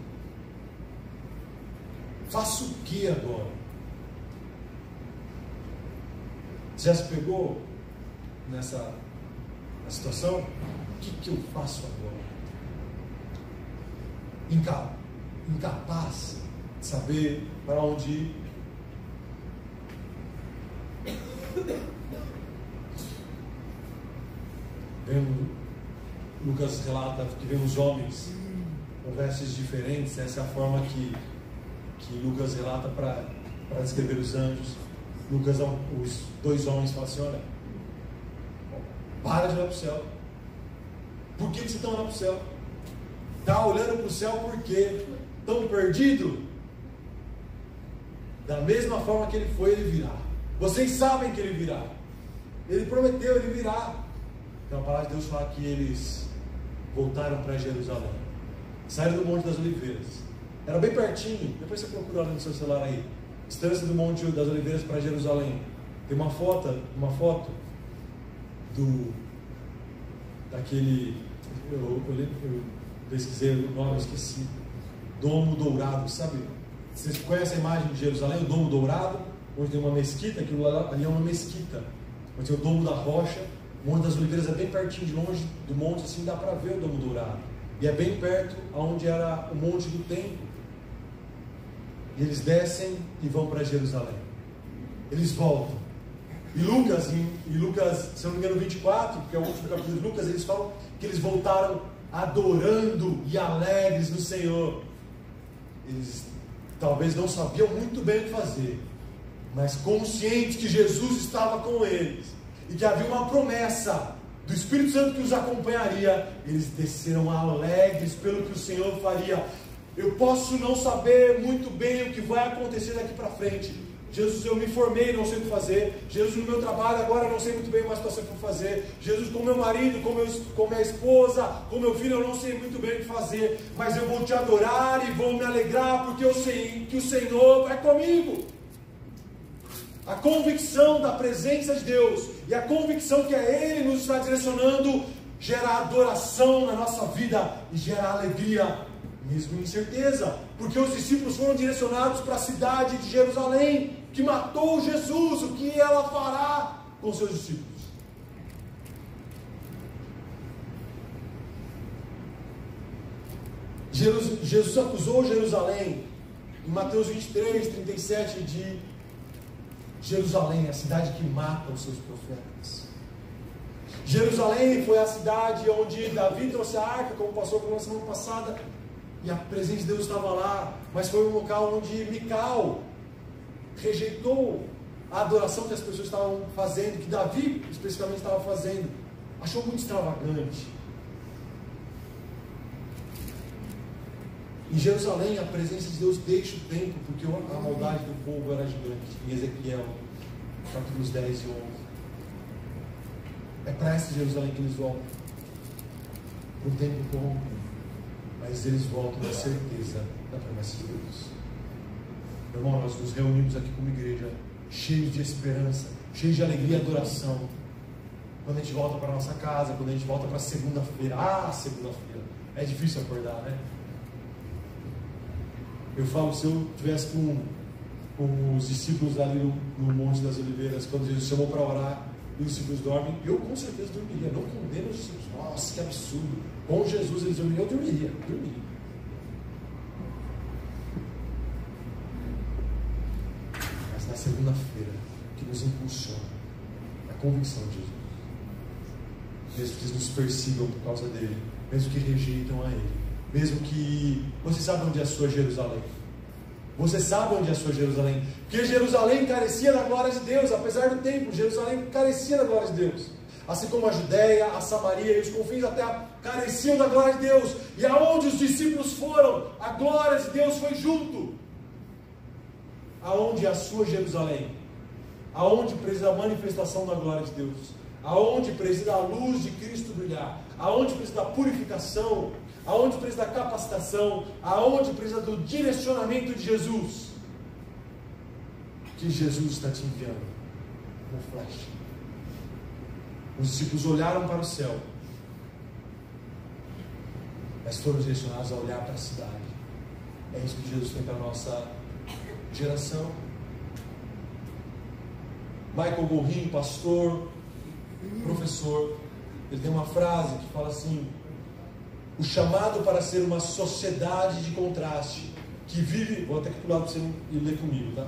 Faço o que agora? Você já se pegou nessa situação? O que eu faço agora? Incapaz de saber para onde ir. Lucas relata que vemos homens com vestes diferentes. Essa é a forma que Lucas relata para descrever os anjos. Lucas, os dois homens falam assim: olha, para de olhar para o céu. Por que vocês estão olhando para o céu? Está olhando para o céu por quê? Estão perdidos? Da mesma forma que ele foi, ele virá. Vocês sabem que ele virá. Ele prometeu, ele virá. Então a palavra de Deus fala que eles voltaram para Jerusalém. Saíram do Monte das Oliveiras. Era bem pertinho. Depois você procura lá no seu celular aí. Distância do Monte das Oliveiras para Jerusalém. Tem uma foto daquele, eu pesquisei o nome, eu esqueci. Domo Dourado, sabe? Vocês conhecem a imagem de Jerusalém, o Domo Dourado, onde tem uma mesquita, aquilo ali é uma mesquita, onde tem o Domo da Rocha. O Monte das Oliveiras é bem pertinho, de longe do monte, assim dá para ver o Domo Dourado. E é bem perto onde era o Monte do Templo. E eles descem e vão para Jerusalém. Eles voltam. E Lucas, se eu não me engano, 24, que é o último capítulo de Lucas, eles falam que eles voltaram adorando e alegres no Senhor. Eles talvez não sabiam muito bem o que fazer, mas conscientes que Jesus estava com eles e que havia uma promessa do Espírito Santo que os acompanharia, eles desceram alegres pelo que o Senhor faria. Eu posso não saber muito bem o que vai acontecer daqui para frente. Jesus, eu me formei, não sei o que fazer. Jesus, no meu trabalho agora não sei muito bem uma situação que vou fazer. Jesus, com meu marido, com minha esposa, com meu filho, eu não sei muito bem o que fazer. Mas eu vou te adorar e vou me alegrar, porque eu sei que o Senhor vai comigo. A convicção da presença de Deus e a convicção que é Ele nos está direcionando gera adoração na nossa vida e gera alegria, mesmo incerteza, porque os discípulos foram direcionados para a cidade de Jerusalém, que matou Jesus. O que ela fará com seus discípulos? Jesus acusou Jerusalém em Mateus 23, 37 de Jerusalém, a cidade que mata os seus profetas. Jerusalém foi a cidade onde Davi trouxe a arca, como passou por uma semana passada, e a presença de Deus estava lá, mas foi um local onde Mical rejeitou a adoração que as pessoas estavam fazendo, que Davi especificamente estava fazendo, achou muito extravagante. Em Jerusalém a presença de Deus deixa o templo, porque a maldade do povo era gigante. Em Ezequiel, capítulos 10 e 11. É para essa Jerusalém que eles voltam. O templo corrompido. Mas eles voltam na certeza da promessa de Deus. Irmão, nós nos reunimos aqui como igreja, cheios de esperança, cheios de alegria e adoração. Quando a gente volta para a nossa casa, quando a gente volta para segunda-feira. Segunda-feira. É difícil acordar, né? Eu falo, se eu estivesse com os discípulos ali no Monte das Oliveiras, quando Jesus chamou para orar, e os discípulos dormem, eu com certeza dormiria. Não condeno os discípulos. Nossa, que absurdo. Com Jesus eles dormiriam, eu dormiria. Mas na segunda-feira, o que nos impulsiona é a convicção de Jesus. Mesmo que eles nos persigam por causa dele, mesmo que rejeitam a ele, mesmo que... Você sabe onde é a sua Jerusalém? Você sabe onde é a sua Jerusalém? Porque Jerusalém carecia da glória de Deus. Apesar do templo, Jerusalém carecia da glória de Deus. Assim como a Judéia, a Samaria e os confins da terra careciam da glória de Deus. E aonde os discípulos foram, a glória de Deus foi junto. Aonde é a sua Jerusalém? Aonde precisa a manifestação da glória de Deus? Aonde precisa a luz de Cristo brilhar? Aonde precisa da purificação? Aonde precisa da capacitação? Aonde precisa do direcionamento de Jesus? Que Jesus está te enviando como flecha. Os discípulos olharam para o céu, mas foram direcionados a olhar para a cidade. É isso que Jesus tem para a nossa geração. Michael Gorin, pastor, professor, ele tem uma frase que fala assim: o chamado para ser uma sociedade de contraste, que vive... Vou até pular para você ir ler comigo, tá?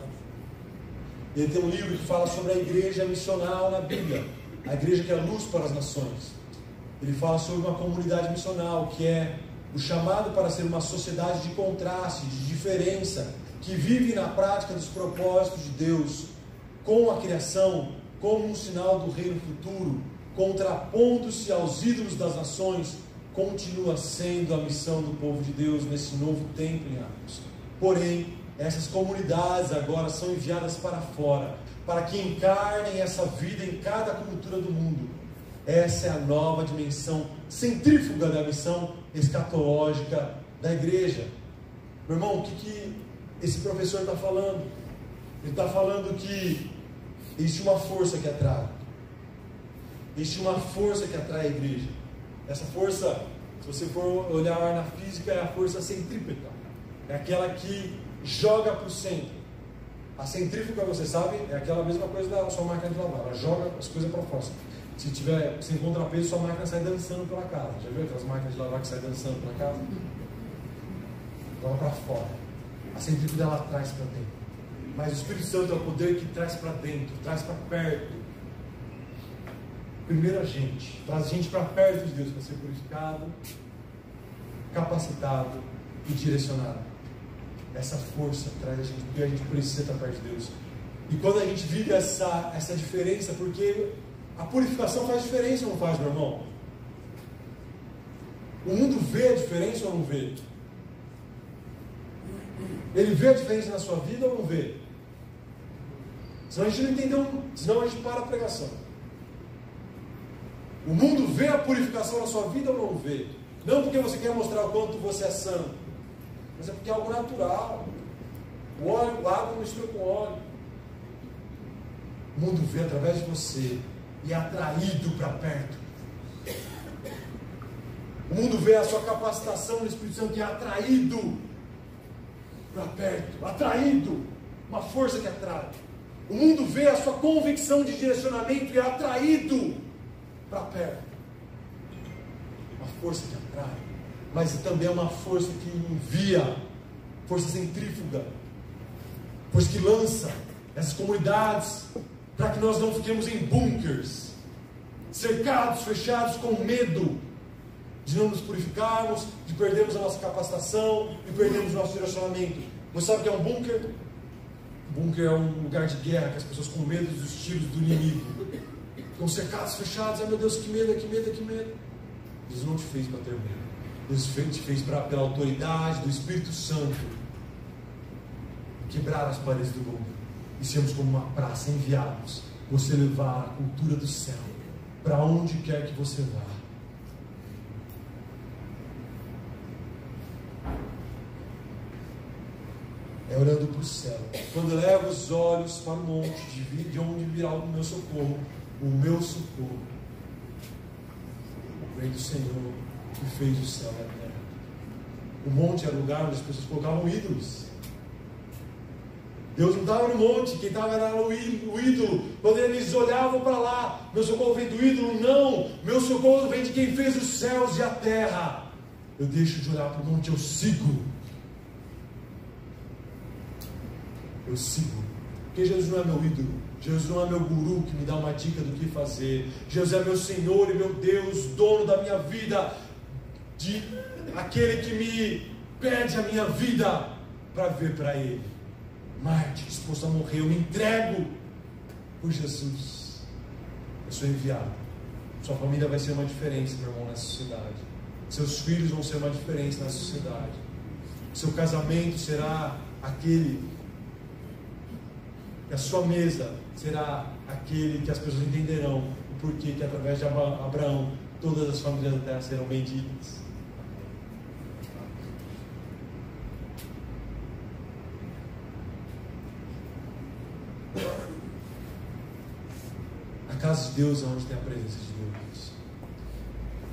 Ele tem um livro que fala sobre a igreja missional na Bíblia, a igreja que é luz para as nações. Ele fala sobre uma comunidade missional, que é o chamado para ser uma sociedade de contraste, de diferença, que vive na prática dos propósitos de Deus, com a criação como um sinal do reino futuro, contrapondo-se aos ídolos das nações, continua sendo a missão do povo de Deus nesse novo tempo em Atos. Porém, essas comunidades agora são enviadas para fora, para que encarnem essa vida em cada cultura do mundo. Essa é a nova dimensão centrífuga da missão escatológica da igreja. Meu irmão, o que esse professor está falando? Ele está falando que existe uma força que atrai. Existe uma força que atrai a igreja. Essa força, se você for olhar na física, é a força centrípeta. É aquela que joga para o centro. A centrífuga, você sabe, é aquela mesma coisa da sua máquina de lavar. Ela joga as coisas para fora. Se tiver sem contrapeso, sua máquina sai dançando pela casa. Já viu aquelas máquinas de lavar que saem dançando pela casa? Joga para fora. A centrífuga ela traz para dentro. Mas o Espírito Santo é o poder que traz para dentro, traz para perto. Primeiro a gente, traz a gente para perto de Deus, para ser purificado, capacitado e direcionado. Essa força traz a gente, porque a gente precisa estar perto de Deus. E quando a gente vive essa diferença, porque a purificação faz diferença ou não faz, meu irmão? O mundo vê a diferença ou não vê? Ele vê a diferença na sua vida ou não vê? Senão a gente não entendeu, senão a gente para a pregação. O mundo vê a purificação na sua vida ou não vê? Não porque você quer mostrar o quanto você é santo, mas é porque é algo natural. O óleo, a água mistura com óleo. O mundo vê através de você e é atraído para perto. O mundo vê a sua capacitação no Espírito Santo e é atraído para perto. Atraído. Uma força que atrai. O mundo vê a sua convicção de direcionamento e é atraído para perto. Uma força que atrai, mas também é uma força que envia, força centrífuga, força que lança essas comunidades para que nós não fiquemos em bunkers, cercados, fechados, com medo de não nos purificarmos, de perdermos a nossa capacitação, de perdermos o nosso direcionamento. Você sabe o que é um bunker? Bunker é um lugar de guerra, que as pessoas com medo dos tiros do inimigo ficam cercados, fechados. Ai meu Deus, que medo, que medo, que medo. Deus não te fez para ter medo. Deus te fez pela autoridade do Espírito Santo quebrar as paredes do bunker e sermos como uma praça, enviados. Você levar a cultura do céu para onde quer que você vá. É olhando para o céu. Quando eu levo os olhos para o monte, de onde virá o meu socorro, vem do Senhor que fez o céu e a terra. O monte era o lugar onde as pessoas colocavam ídolos. Deus não estava no monte, quem estava era o ídolo. Quando eles olhavam para lá, meu socorro vem do ídolo. Não, meu socorro vem de quem fez os céus e a terra. Eu deixo de olhar para o monte, eu sigo. Eu sigo. Porque Jesus não é meu ídolo. Jesus não é meu guru que me dá uma dica do que fazer. Jesus é meu Senhor e meu Deus, dono da minha vida, aquele que me pede a minha vida para viver para Ele. Marte, disposto a morrer, eu me entrego por Jesus. Eu sou enviado. Sua família vai ser uma diferença, meu irmão, nessa sociedade. Seus filhos vão ser uma diferença na sociedade. Seu casamento será aquele. E a sua mesa será aquele que as pessoas entenderão o porquê que através de Abraão todas as famílias da terra serão benditas. A casa de Deus é onde tem a presença de Deus.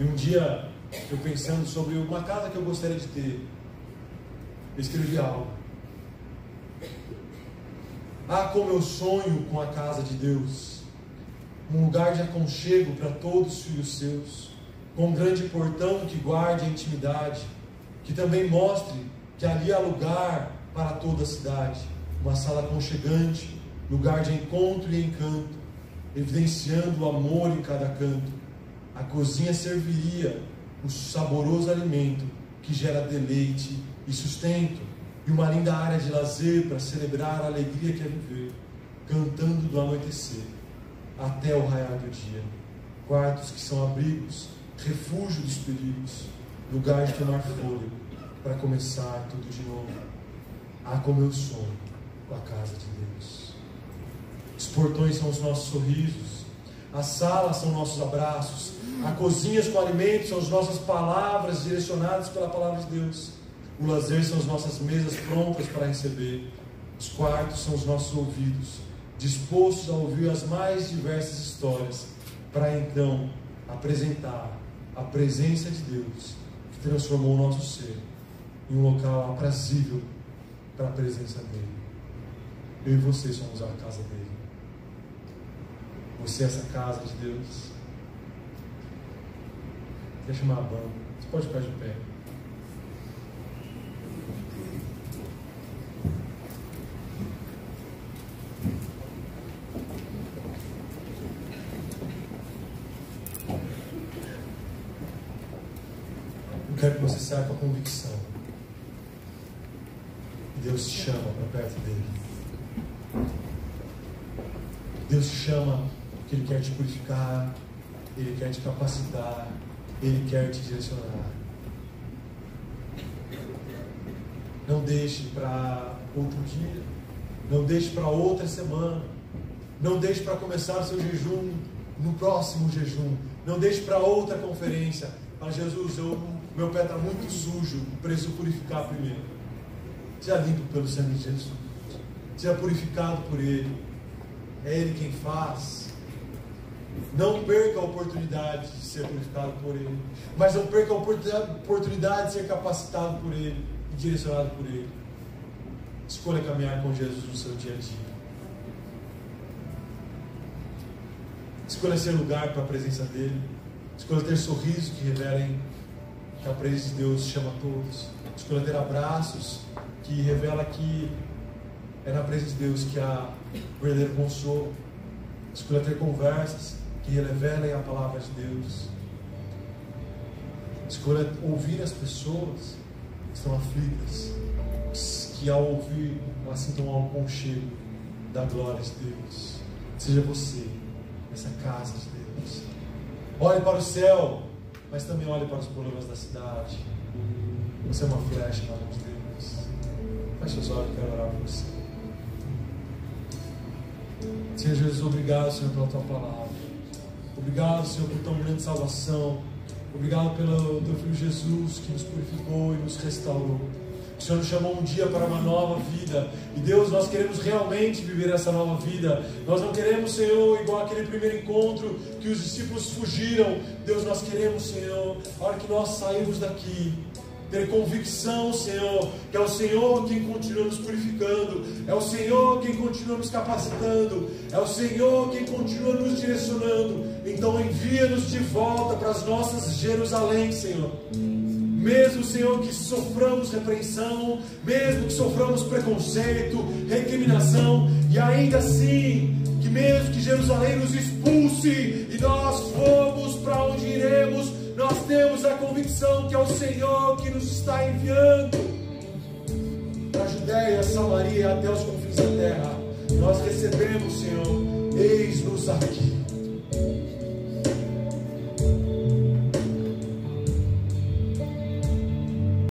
E um dia, eu pensando sobre uma casa que eu gostaria de ter, eu escrevi algo. Ah, como eu sonho com a casa de Deus, um lugar de aconchego para todos os filhos seus, com um grande portão que guarde a intimidade, que também mostre que ali há lugar para toda a cidade, uma sala aconchegante, lugar de encontro e encanto, evidenciando o amor em cada canto. A cozinha serviria o saboroso alimento que gera deleite e sustento, e uma linda área de lazer para celebrar a alegria que é viver. cantando do anoitecer até o raiar do dia. Quartos que são abrigos, refúgio dos perigos, lugar de tomar fôlego para começar tudo de novo. Ah, como eu sonho com a casa de Deus. Os portões são os nossos sorrisos, as salas são nossos abraços, a cozinha com alimentos são as nossas palavras direcionadas pela palavra de Deus. O lazer são as nossas mesas prontas para receber. Os quartos são os nossos ouvidos, dispostos a ouvir as mais diversas histórias, para então apresentar a presença de Deus, que transformou o nosso ser em um local aprazível para a presença dEle. Eu e você somos a casa dEle. Você é essa casa de Deus. Deixa eu chamar a banda. Você pode ficar de pé. Eu quero que você saia com a convicção que Deus te chama para perto dele. Deus te chama porque Ele quer te purificar, Ele quer te capacitar, Ele quer te direcionar. Não deixe para outro dia, não deixe para outra semana, não deixe para começar o seu jejum no próximo jejum, não deixe para outra conferência. Fala, Jesus, meu pé está muito sujo, preciso purificar primeiro. Seja limpo pelo sangue de Jesus, seja purificado por Ele, é Ele quem faz. Não perca a oportunidade de ser purificado por Ele, mas não perca a oportunidade de ser capacitado por Ele e direcionado por Ele. Escolha caminhar com Jesus no seu dia a dia. Escolha ser lugar para a presença dEle. Escolha ter sorrisos que revelem que a presença de Deus chama a todos. Escolha ter abraços que revela que é na presença de Deus que há verdadeiro consolo. Escolha ter conversas que revelem a palavra de Deus. Escolha ouvir as pessoas que estão aflitas, que ao ouvir elas sintam um aconchego da glória de Deus. Seja você essa casa de Deus. Olhe para o céu, mas também olhe para os problemas da cidade. Você é uma flecha na mão de Deus. Feche os olhos, quero orar por você. Senhor Jesus, obrigado, Senhor, pela Tua palavra. Obrigado, Senhor, por tão grande salvação. Obrigado pelo Teu Filho Jesus, que nos purificou e nos restaurou. O Senhor nos chamou um dia para uma nova vida. E Deus, nós queremos realmente viver essa nova vida. Nós não queremos, Senhor, igual aquele primeiro encontro que os discípulos fugiram. Deus, nós queremos, Senhor, a hora que nós saímos daqui, ter convicção, Senhor, que é o Senhor quem continua nos purificando, é o Senhor quem continua nos capacitando, é o Senhor quem continua nos direcionando. Então envia-nos de volta para as nossas Jerusalém, Senhor. Mesmo, Senhor, que soframos repreensão, mesmo que soframos preconceito, recriminação, e ainda assim, que mesmo que Jerusalém nos expulse e nós fomos para onde iremos, nós temos a convicção que é o Senhor que nos está enviando para a Judéia, Samaria, até os confins da terra. Nós recebemos, Senhor, eis-nos aqui.